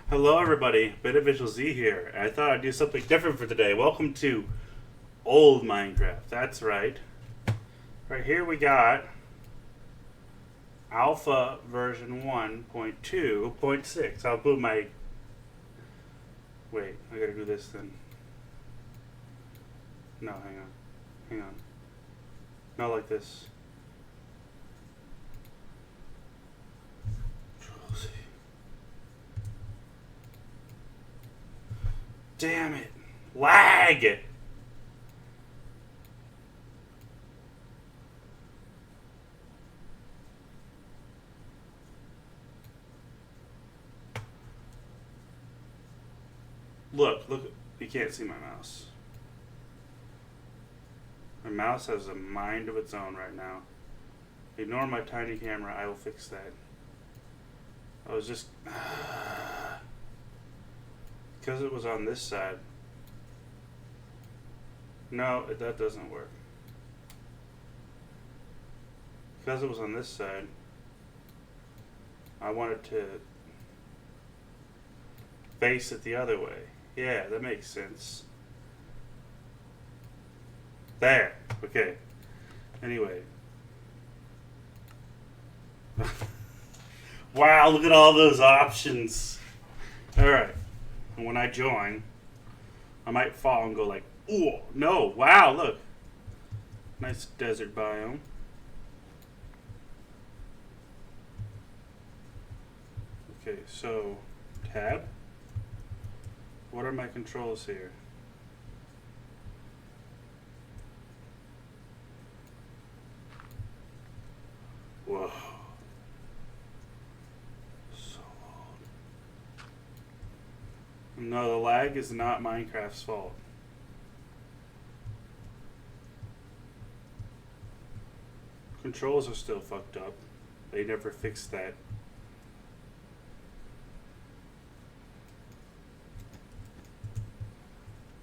Hello, everybody. Beneficial Z here. I thought I'd do something different for today. Welcome to old Minecraft. That's right. Right here we got Alpha version 1.2.6. I'll put my. Wait, I gotta do this then. No, hang on. Hang on. Not like this. Control Z. Damn it. Lag! Look. You can't see my mouse. My mouse has a mind of its own right now. Ignore my tiny camera. I will fix that. I was just. Because it was on this side. No, that doesn't work. Because it was on this side, I wanted to face it the other way. Yeah, that makes sense. There. Okay. Anyway. Wow, look at all those options. Alright. And when I join, I might fall and go like, ooh, no, wow, look. Nice desert biome. Okay, so tab. What are my controls here? Whoa. So old. No, the lag is not Minecraft's fault. Controls are still fucked up. They never fixed that.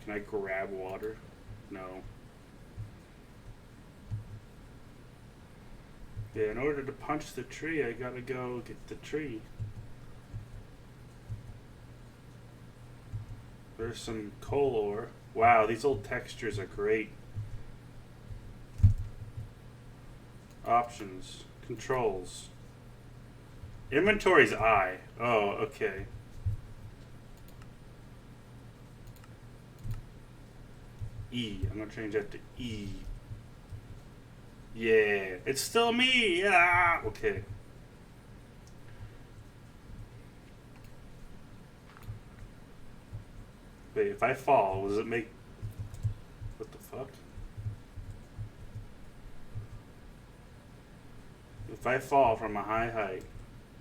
Can I grab water? No. Yeah, in order to punch the tree, I gotta go get the tree. There's some coal ore. Wow, these old textures are great. Options. Controls. Inventory's I. Oh, okay. E. I'm gonna change that to E. Yeah, it's still me. Yeah. Okay. Wait, if I fall, does it make? What the fuck? If I fall from a high height,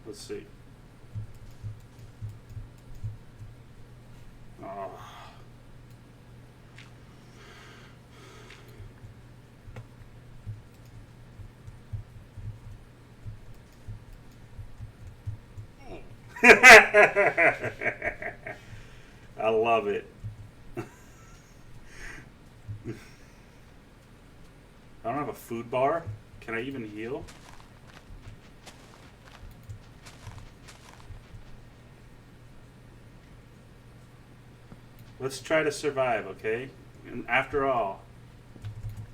let's see. Oh. I love it. I don't have a food bar. Can I even heal? Let's try to survive, okay? And after all,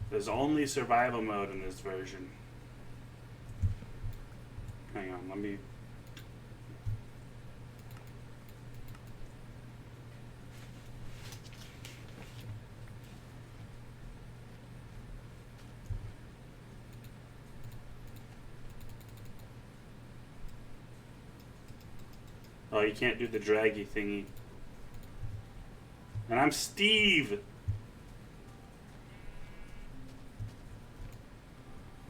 there's only survival mode in this version. Hang on, let me. Oh, you can't do the draggy thingy. And I'm Steve!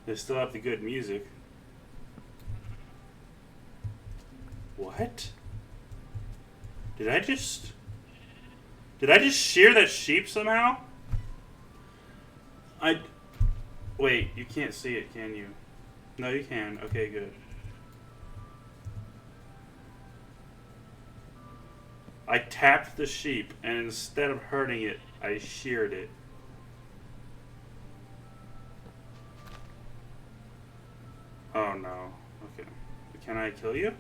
They still have the good music. What? Did I just shear that sheep somehow? Wait, you can't see it, can you? No, you can. Okay, good. I tapped the sheep, and instead of hurting it, I sheared it. Oh no. Okay. Can I kill you?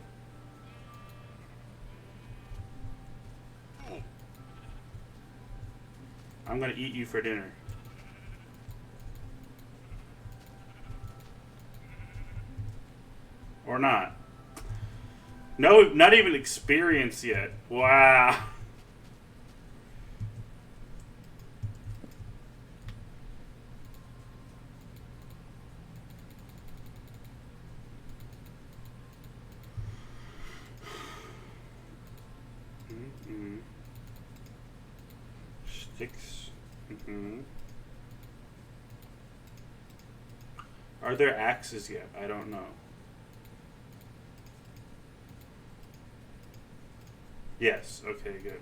I'm gonna eat you for dinner. Or not. No, not even experience yet. Wow. Mm-hmm. Sticks. Mm-hmm. Are there axes yet? I don't know. Yes. Okay, good.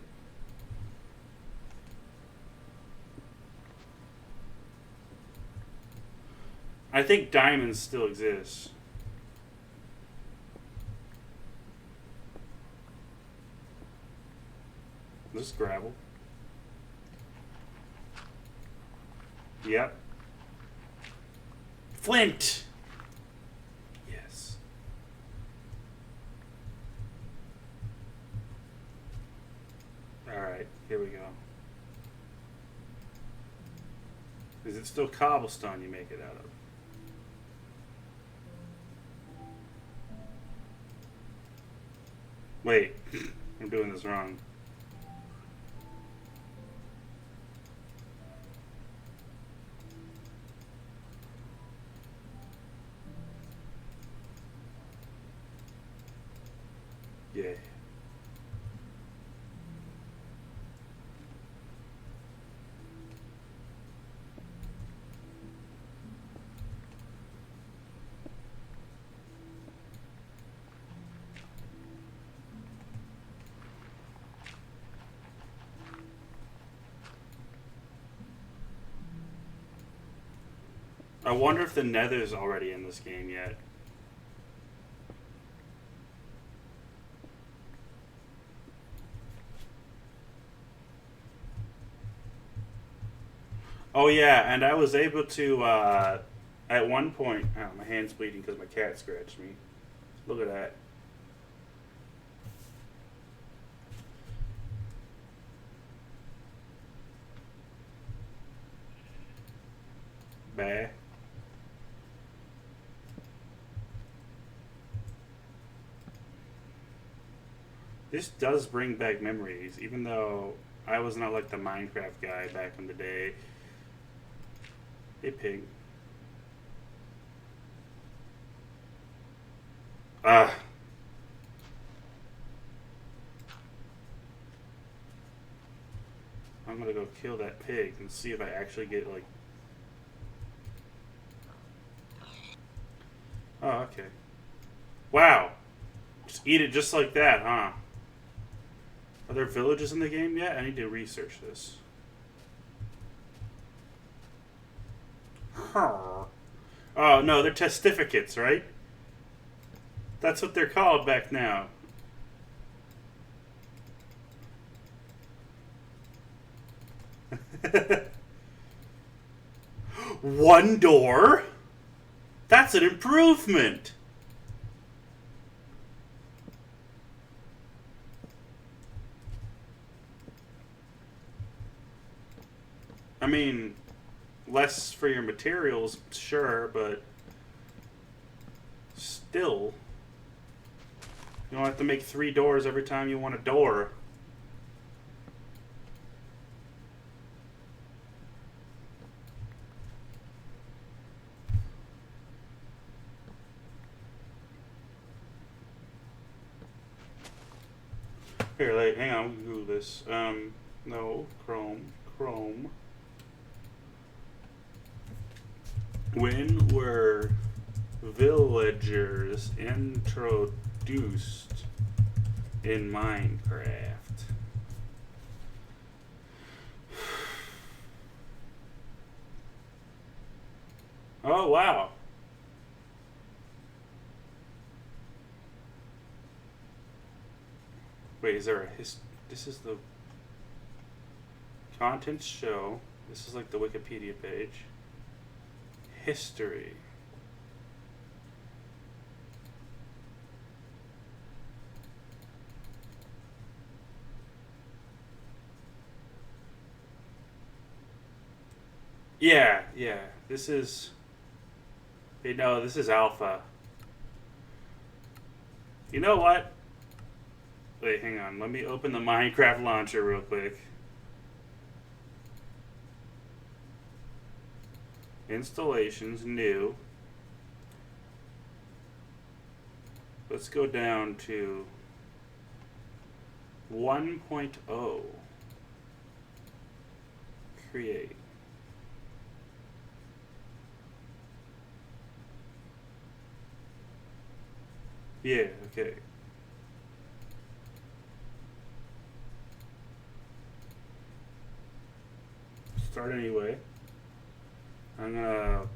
I think diamonds still exist. This is gravel. Yep. Flint! Yes. Alright, here we go. Is it still cobblestone you make it out of? Wait, I'm doing this wrong. Yeah. I wonder if the nether's already in this game yet. Oh yeah, and I was able to, at one point, oh, my hand's bleeding because my cat scratched me. Look at that. Bah. This does bring back memories, even though I was not like the Minecraft guy back in the day. Hey, pig. Ah. I'm gonna go kill that pig and see if I actually get, like... Oh, okay. Wow. Just eat it just like that, huh? Are there villages in the game yet? I need to research this. Huh. Oh, no, they're testificates, right? That's what they're called back now. One door? That's an improvement. I mean, less for your materials, sure, but still. You don't have to make 3 doors every time you want a door. Here, like, hang on, we can Google this. No, Chrome. When were villagers introduced in Minecraft? Oh, wow. Wait, is there a this is the contents show. This is like the Wikipedia page. History. Yeah, yeah. This is. No, this is alpha. You know what? Wait, hang on. Let me open the Minecraft launcher real quick. Installations, new. Let's go down to 1.0. Create. Yeah, okay. Start anyway. I'm gonna.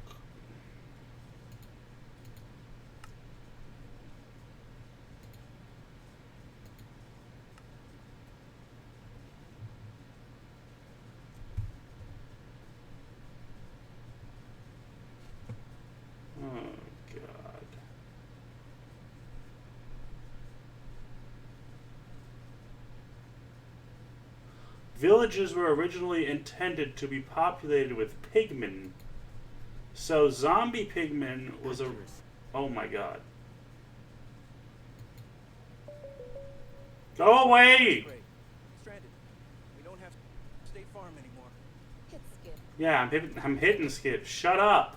Oh, God. Villages were originally intended to be populated with pigmen. So zombie pigmen was a. Oh my God. Go away! Great. Stranded. We don't have State Farm anymore. Hit skip. Yeah, I'm hitting skip. Shut up.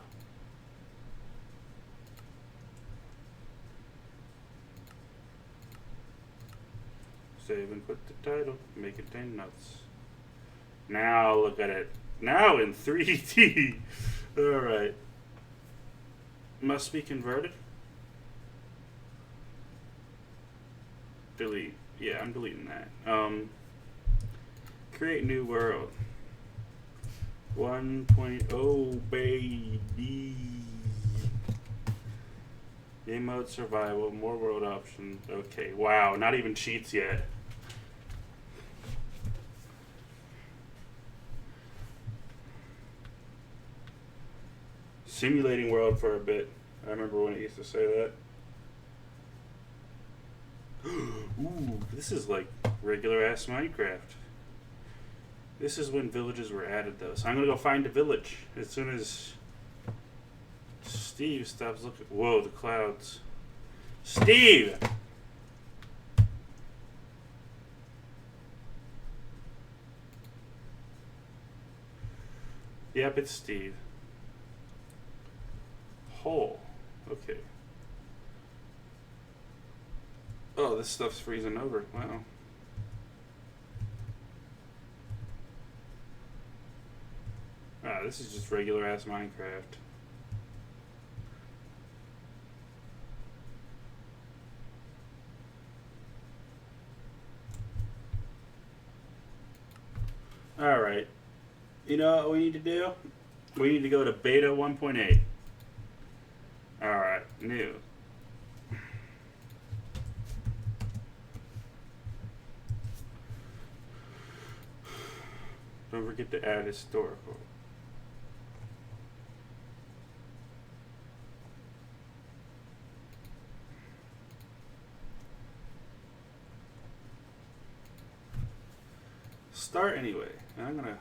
Save and put the title. Make it 10 nuts. Now look at it. Now in 3D. Alright. Must be converted. Delete. Yeah, I'm deleting that. Create new world. 1.0 baby. Game mode survival, more world options. Okay, wow, not even cheats yet. Simulating world for a bit. I remember when it used to say that. Ooh, this is like regular ass Minecraft. This is when villages were added though. So I'm gonna go find a village as soon as Steve stops looking. Whoa, the clouds. Steve! Yep, it's Steve. Hole. Okay. Oh, this stuff's freezing over. Wow. Ah, this is just regular ass Minecraft. Alright. You know what we need to do? We need to go to beta 1.8. Alright, new. Don't forget to add historical. Start anyway. I'm gonna.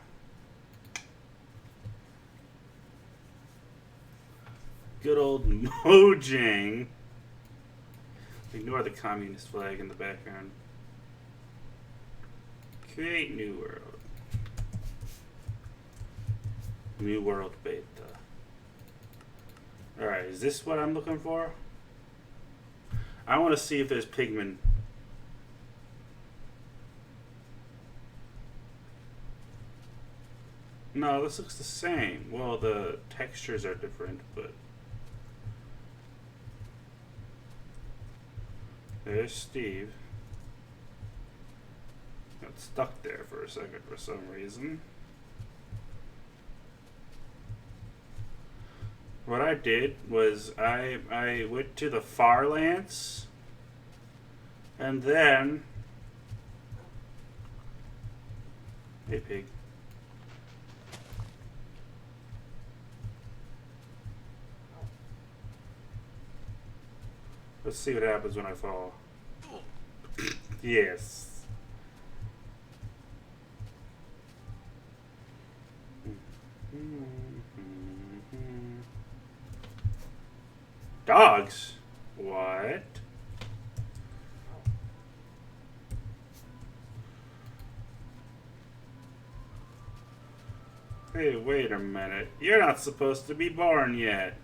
Good old Mojang. Ignore the communist flag in the background. Create new world. New world beta. Alright, is this what I'm looking for? I want to see if there's pigmen. No, this looks the same. Well, the textures are different, but... There's Steve. Got stuck there for a second for some reason. What I did was I went to the Farlands and then... Hey, pig. Let's see what happens when I fall. Yes. Dogs? What? Hey, wait a minute. You're not supposed to be born yet.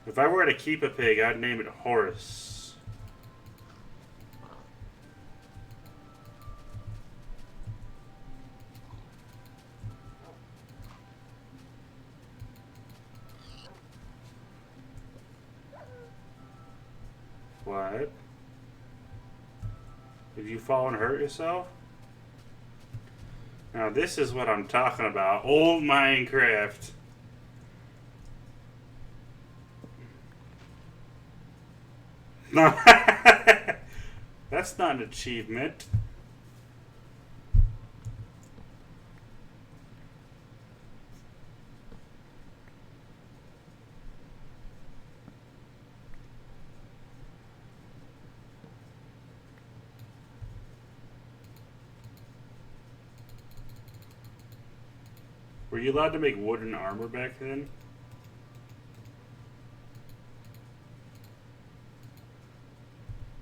If I were to keep a pig, I'd name it Horace. What? Did you fall and hurt yourself? Now this is what I'm talking about. Old Minecraft. No. That's not an achievement. Were you allowed to make wooden armor back then?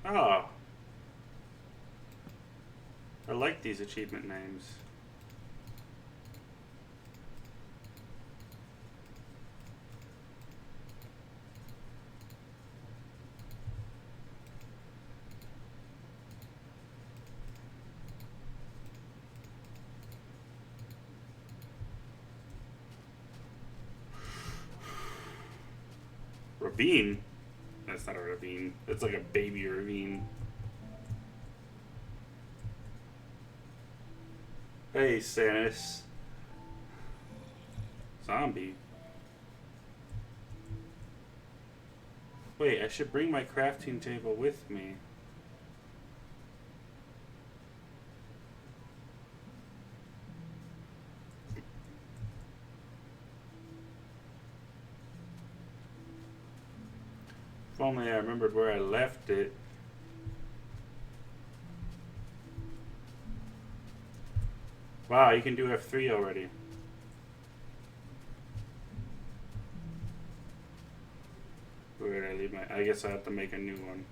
Oh. I like these achievement names. Ravine? That's not a ravine. It's like a baby ravine. Hey, Sanis. Zombie. Wait, I should bring my crafting table with me. If only I remembered where I left it. Wow, you can do F3 already. Where did I leave my... I guess I have to make a new one.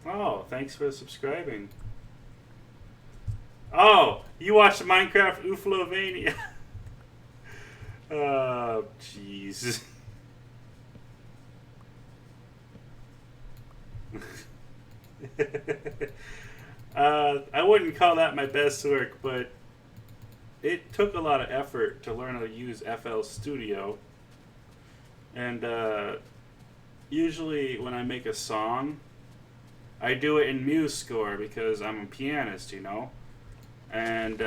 Oh, thanks for subscribing. Oh, you watched Minecraft Ooflovania. Oh, jeez. I wouldn't call that my best work, but it took a lot of effort to learn how to use FL Studio. And usually when I make a song, I do it in MuseScore because I'm a pianist, you know? And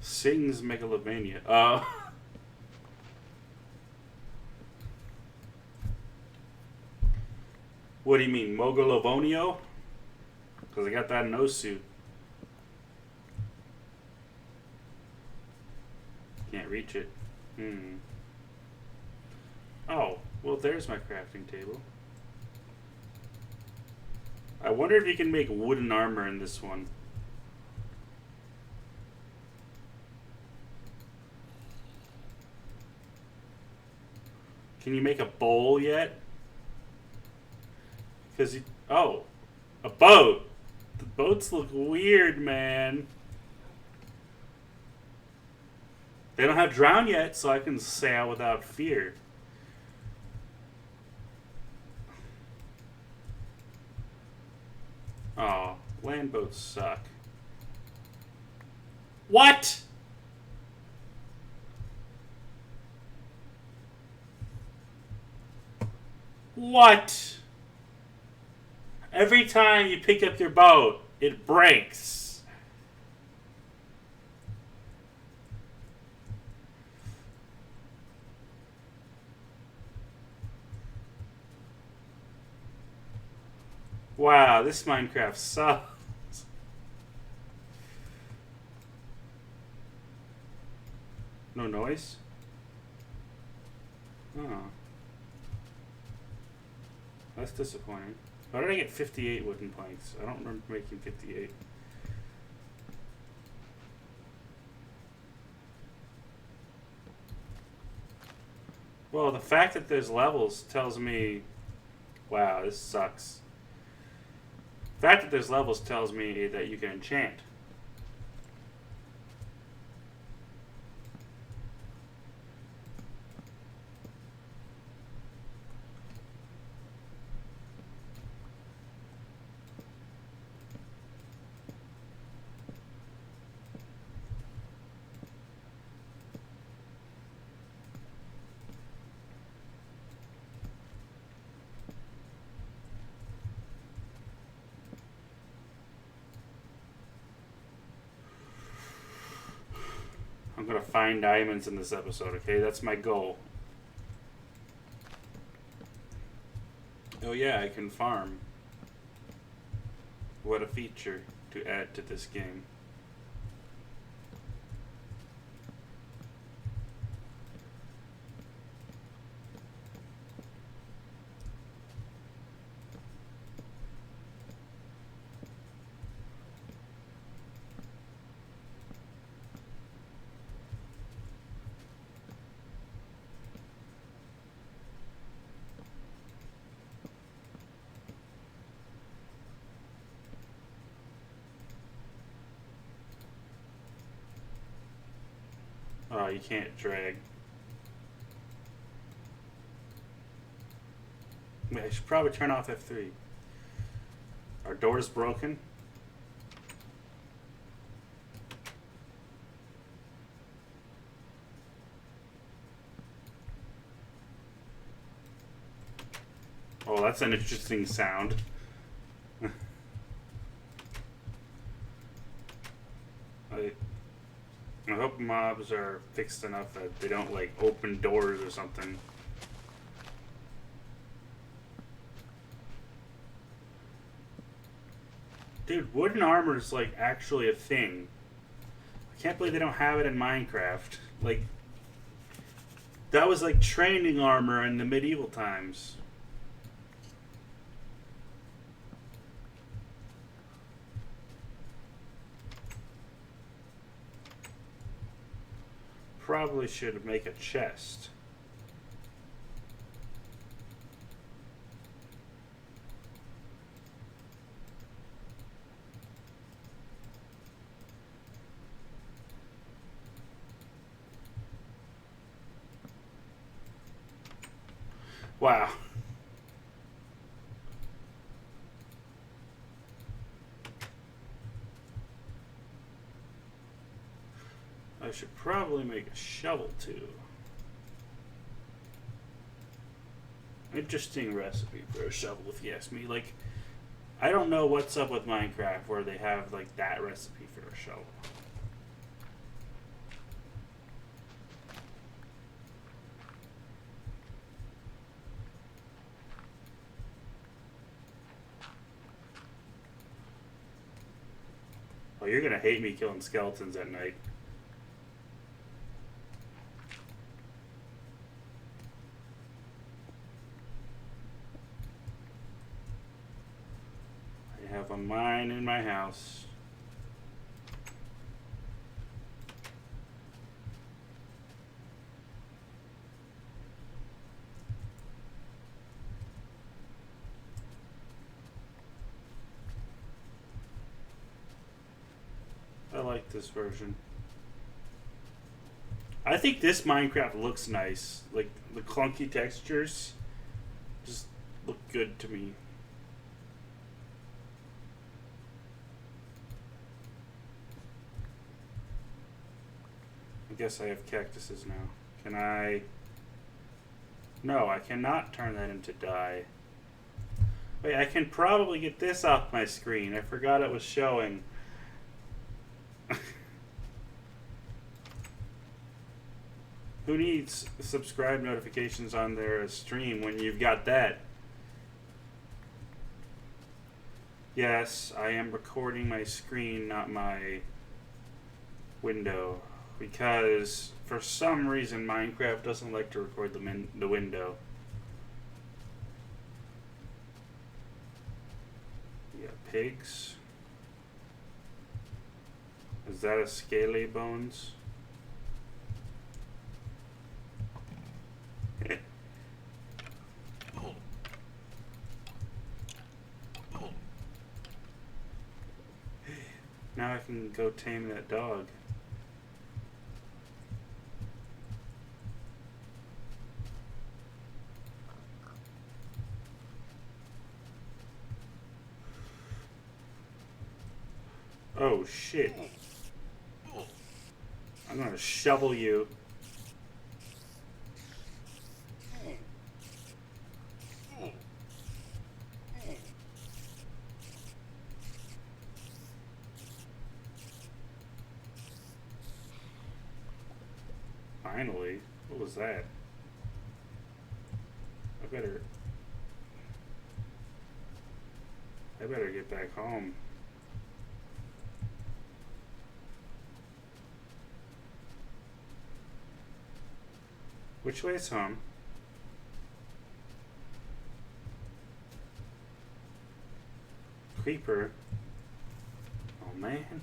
sings Megalovania. What do you mean, Mogolovonio? Because I got that nose suit. Can't reach it. Oh, well, there's my crafting table. I wonder if you can make wooden armor in this one. Can you make a bowl yet? Because oh, a boat. The boats look weird, man. They don't have drown yet, so I can sail without fear. Oh, land boats suck. What? What? Every time you pick up your boat, it breaks. Wow, this Minecraft sucks. No noise? Oh. That's disappointing. Why did I get 58 wooden planks? I don't remember making 58. Well, the fact that there's levels tells me... Wow, this sucks. The fact that there's levels tells me that you can enchant. I'm gonna find diamonds in this episode, okay? That's my goal. Oh yeah, I can farm. What a feature to add to this game. Oh, you can't drag. Wait, I should probably turn off F3. Our door's broken. Oh, that's an interesting sound. I hope mobs are fixed enough that they don't, like, open doors or something. Dude, wooden armor is, like, actually a thing. I can't believe they don't have it in Minecraft. Like, that was, like, training armor in the medieval times. Probably should make a chest. Wow. I should probably make a shovel too. Interesting recipe for a shovel, if you ask me. Like, I don't know what's up with Minecraft where they have like that recipe for a shovel. Oh, you're gonna hate me killing skeletons at night. I have a mine in my house. I like this version. I think this Minecraft looks nice. Like, the clunky textures just look good to me. I guess I have cactuses now. Can I... No, I cannot turn that into dye. Wait, I can probably get this off my screen. I forgot it was showing. Who needs subscribe notifications on their stream when you've got that? Yes, I am recording my screen, not my window. because for some reason Minecraft doesn't like to record the window. Yeah, pigs. Is that a scaly bones? Now I can go tame that dog. Oh shit. I'm gonna shovel you. Finally. What was that? I better get back home. Which way is home? Creeper. Oh man.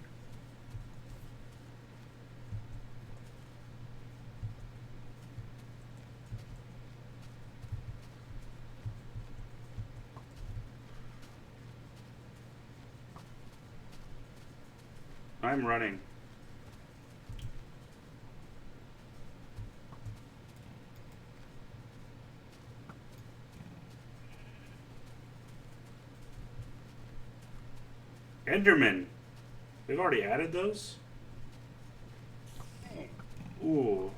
I'm running. Enderman. They've already added those? Ooh.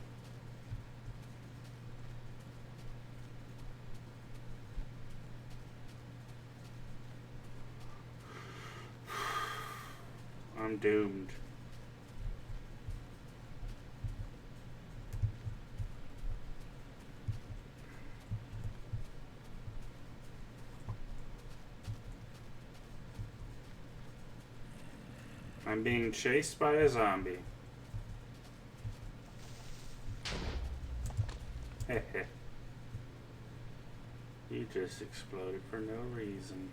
I'm doomed. I'm being chased by a zombie. Heh. You just exploded for no reason.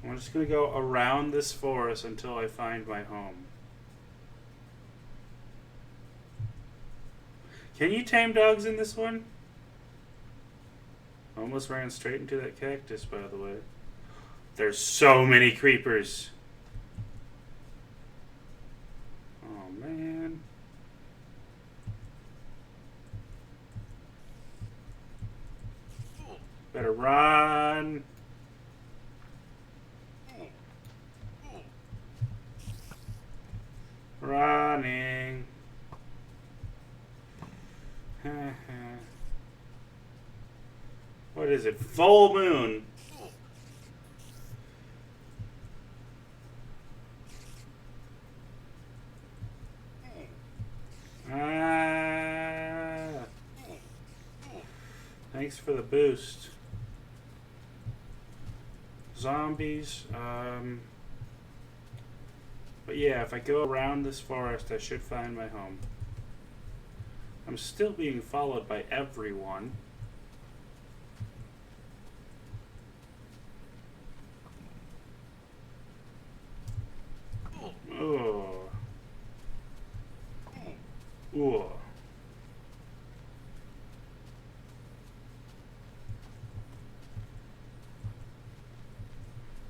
I'm just gonna go around this forest until I find my home. Can you tame dogs in this one? Almost ran straight into that cactus, by the way. There's so many creepers. Oh man. Better run. Running. What is it? Full moon. Ah. Thanks for the boost. Zombies. But yeah, if I go around this forest, I should find my home. I'm still being followed by everyone. Oh. Ooh.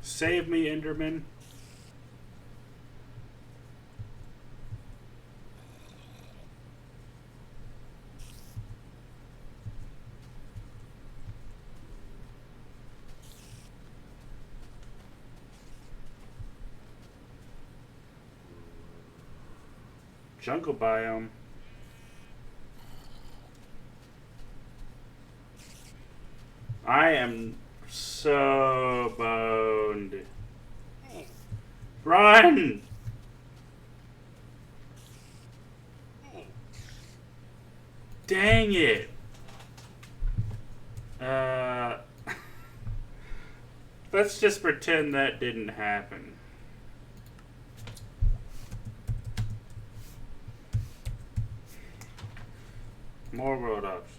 Save me, Enderman. Jungle biome. I am so boned. Run! Dang it. Let's just pretend that didn't happen. More road options.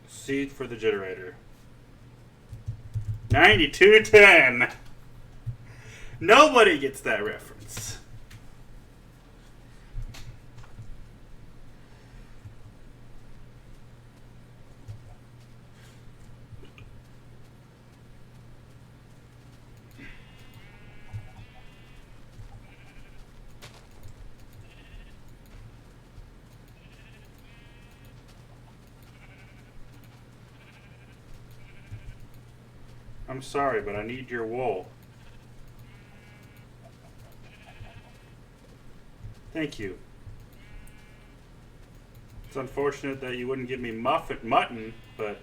Seat for the generator. 9210. Nobody gets that reference. I'm sorry, but I need your wool. Thank you. It's unfortunate that you wouldn't give me mutton, but...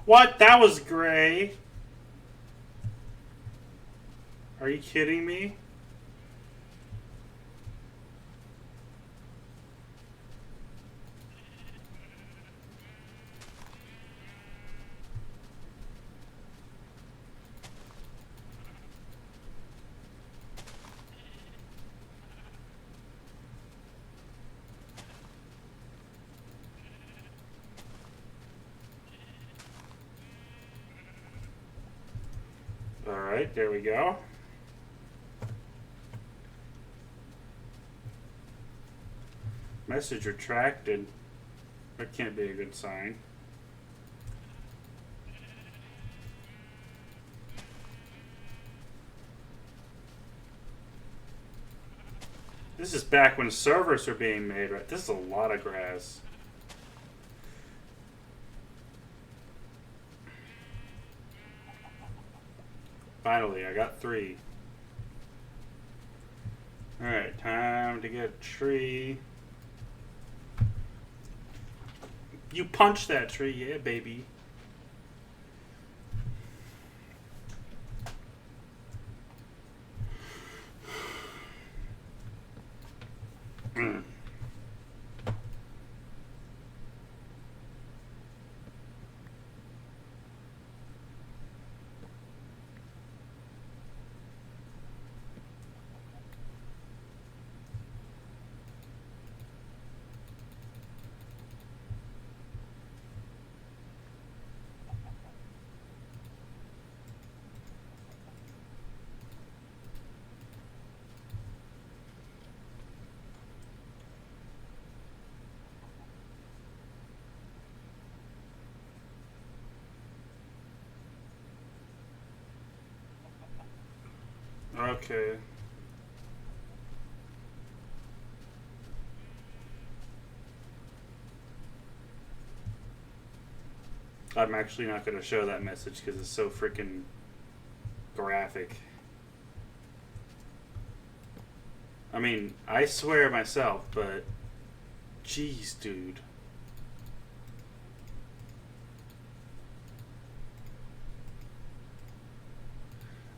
What? That was gray. Are you kidding me? Alright, there we go. Message retracted. That can't be a good sign. This is back when servers were being made, right? This is a lot of grass. Finally, I got 3. Alright, time to get a tree. You punch that tree, yeah, baby. Okay. I'm actually not going to show that message because it's so freaking graphic. I mean, I swear myself, but jeez, dude.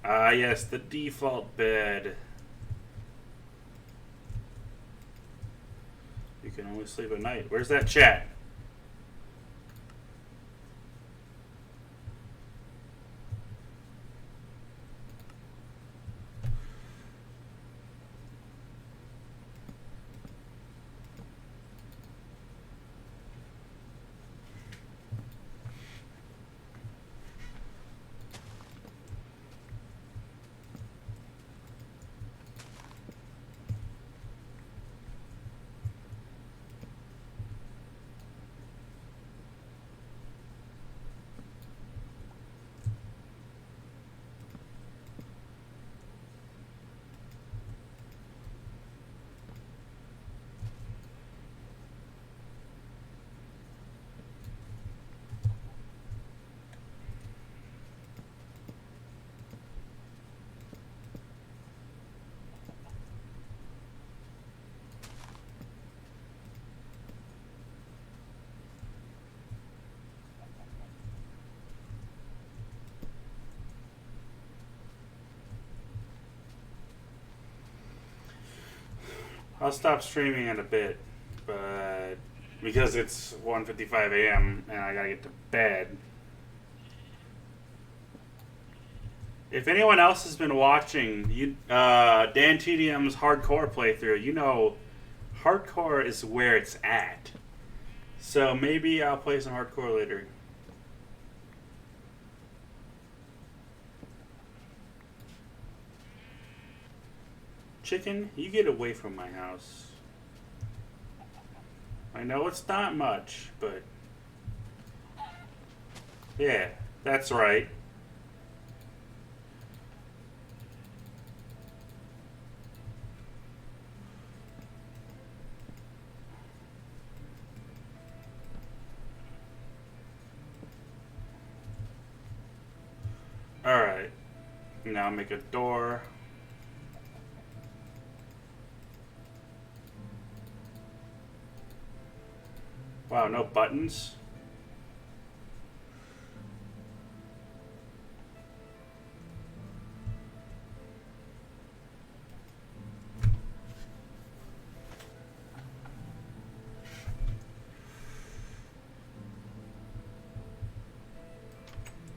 Ah, yes, the default bed. You can only sleep at night. Where's that chat? I'll stop streaming in a bit, but because it's 1:55 a.m. and I gotta get to bed. If anyone else has been watching Dan TDM's hardcore playthrough, you know hardcore is where it's at. So maybe I'll play some hardcore later. Chicken, you get away from my house. I know it's not much, but yeah, that's right. Alright. Now make a door. Wow, no buttons?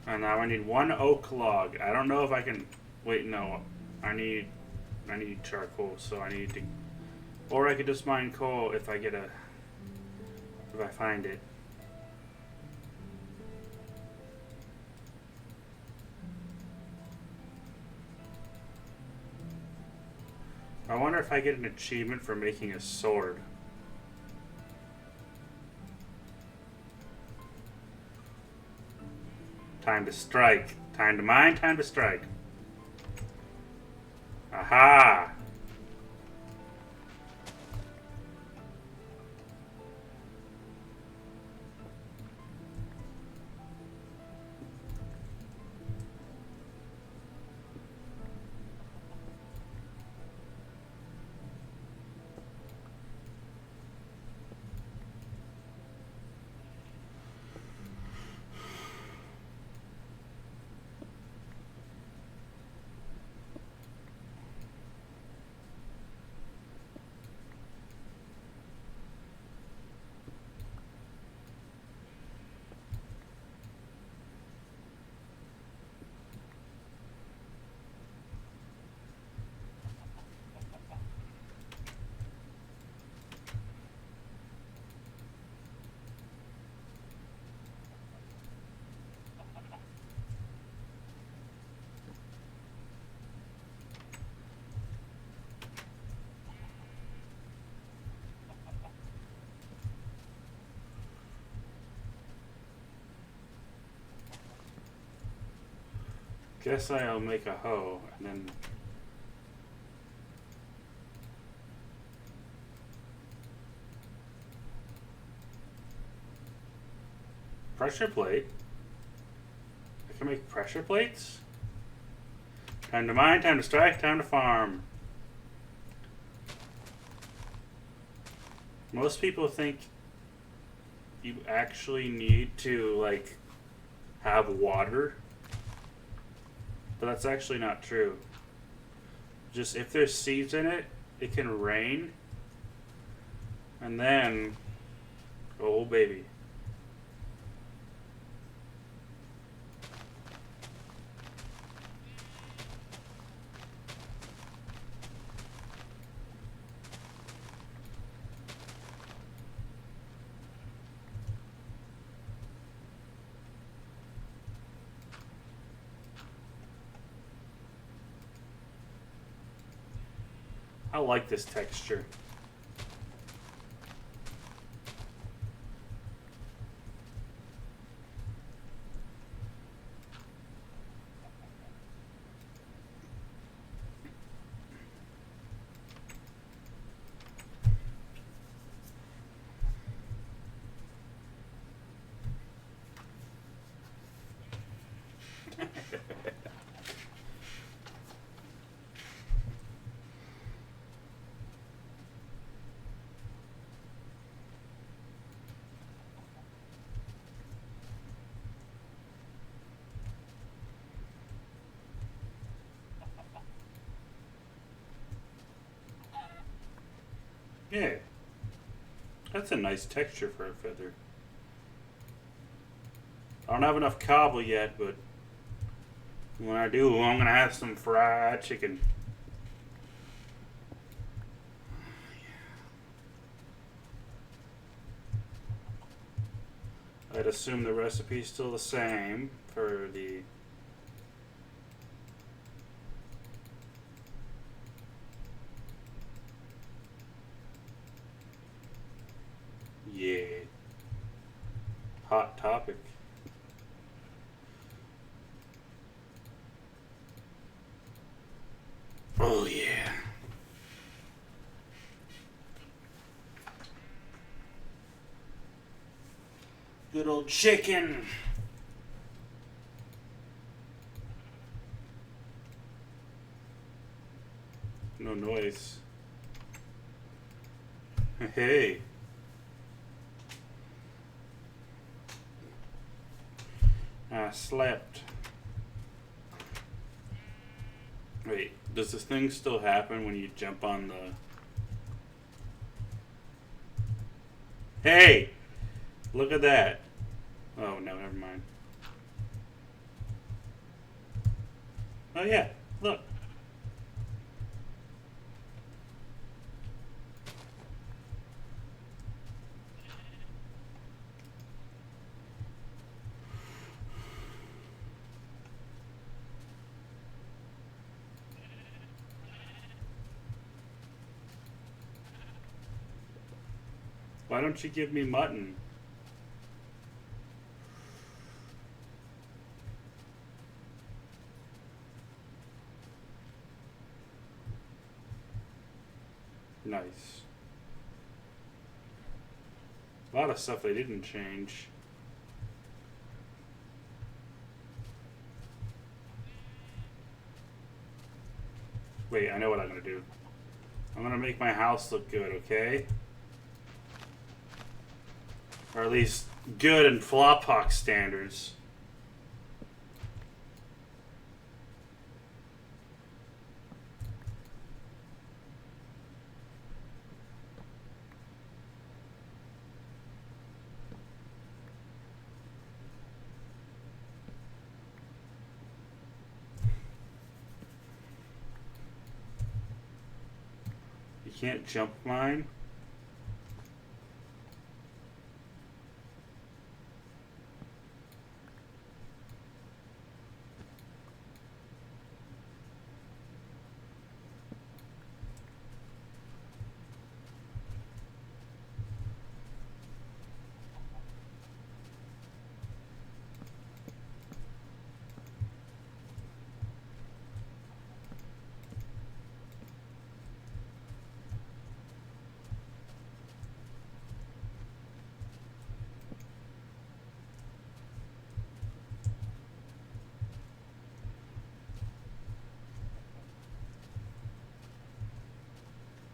And now I need one oak log. I don't know if I can... Wait, no. I need charcoal, so I need to... Or I could just mine coal if I get a... If I find it. I wonder if I get an achievement for making a sword. Time to strike. Time to mine, time to strike. Aha! Guess I'll make a hoe and then... Pressure plate? I can make pressure plates? Time to mine, time to strike, time to farm. Most people think you actually need to, like, have water. But that's actually not true. Just if there's seeds in it, it can rain. And then, oh baby. I like this texture. Yeah. That's a nice texture for a feather. I don't have enough cobble yet, but When I do, I'm gonna have some fried chicken. I'd assume the recipe's still the same for the... Yeah. Hot topic. Oh yeah. Good old chicken. No noise. Hey. I slept. Wait, does this thing still happen when you jump on the... Hey! Look at that. Oh, no, never mind. Oh, yeah, look. Why don't you give me mutton? Nice. A lot of stuff they didn't change. Wait, I know what I'm gonna do. I'm gonna make my house look good, okay? Or at least good in Flophox standards. You can't jump mine?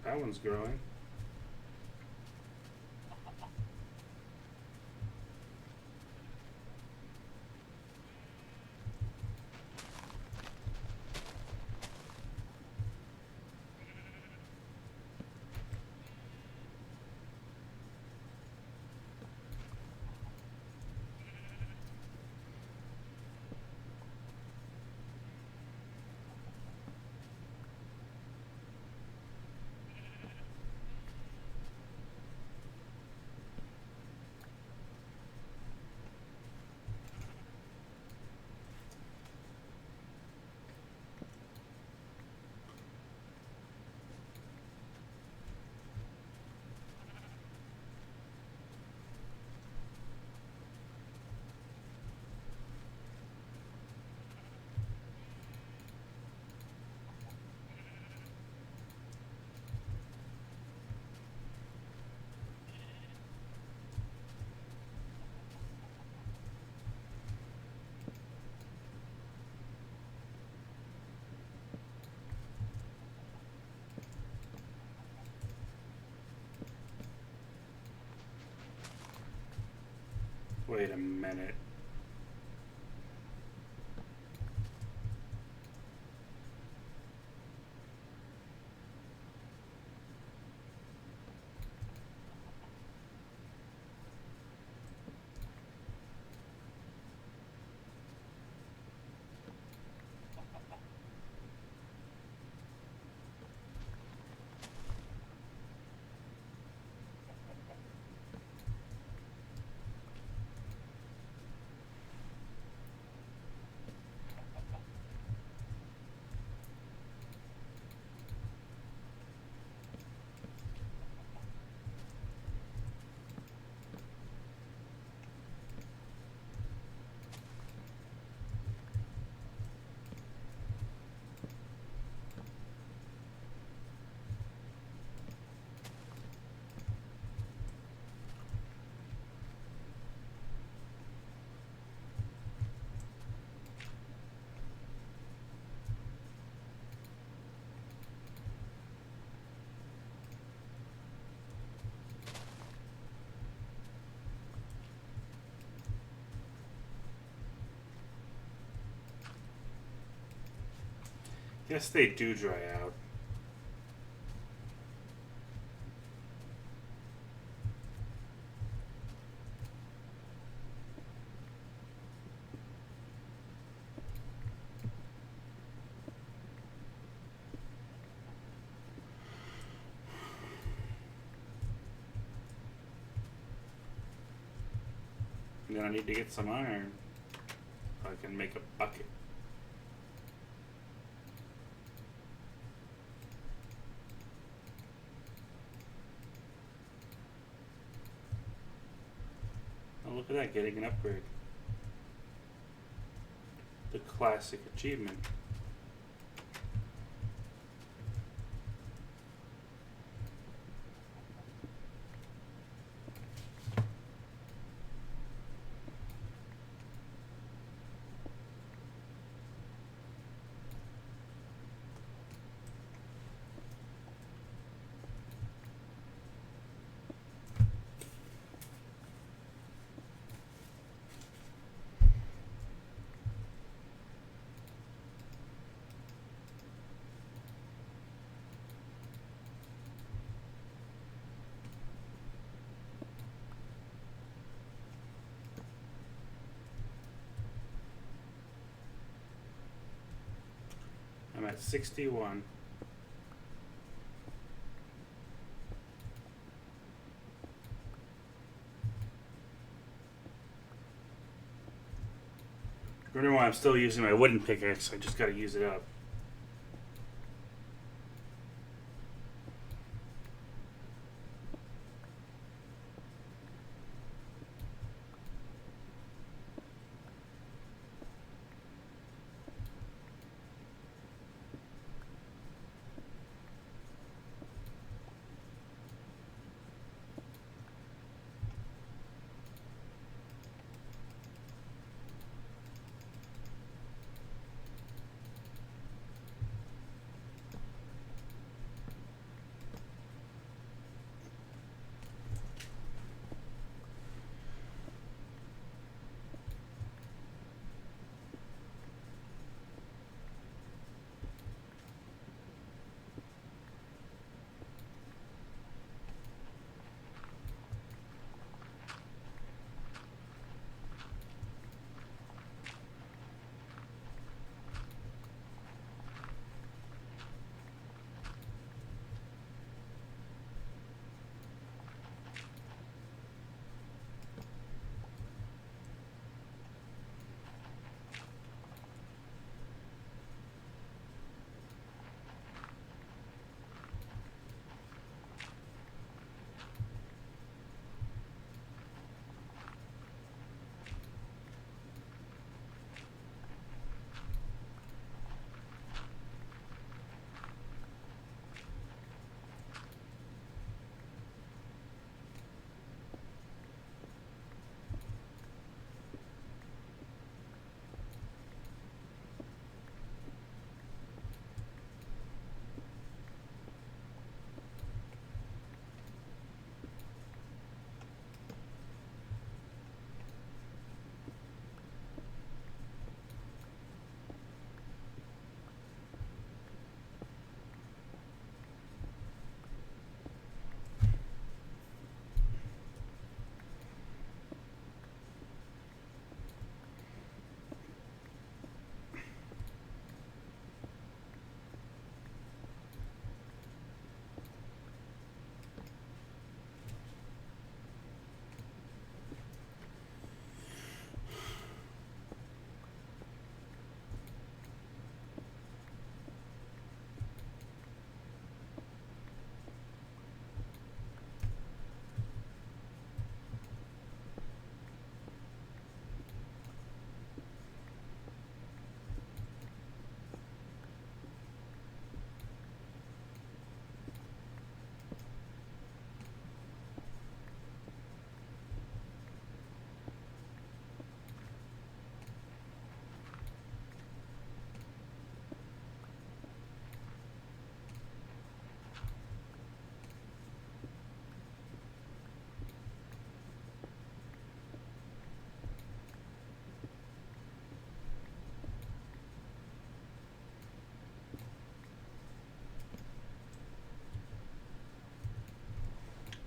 That one's growing. Wait a minute. Guess they do dry out. And then I need to get some iron so I can make a bucket. Oh, look at that, getting an upgrade. The classic achievement. I'm at 61. Remember why I'm still using my wooden pickaxe, I just gotta use it up.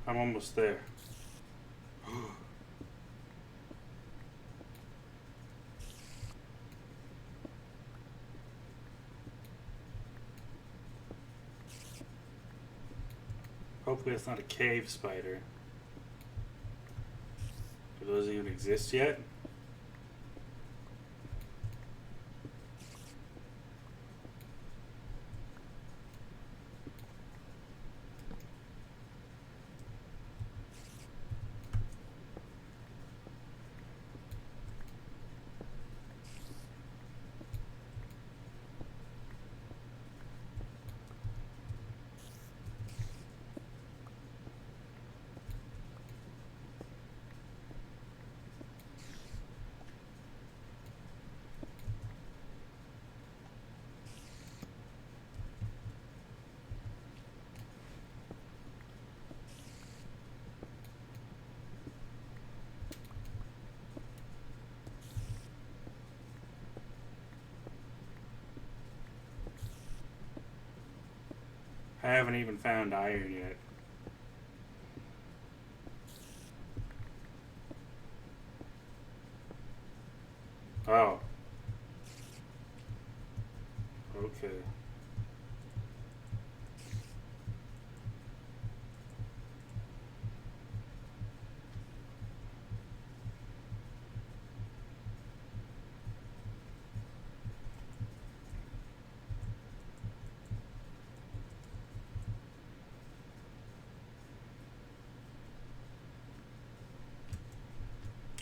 I'm almost there. Hopefully it's not a cave spider. Do those even exist yet? I haven't even found iron yet. Oh. Okay.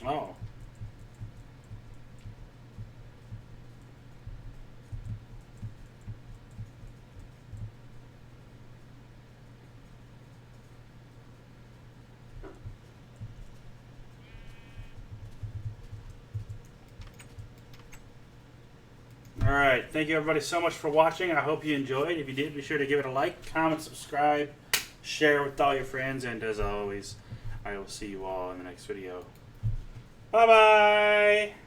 Oh. Alright, thank you everybody so much for watching. I hope you enjoyed. If you did, be sure to give it a like, comment, subscribe, share with all your friends, and as always, I will see you all in the next video. Bye-bye!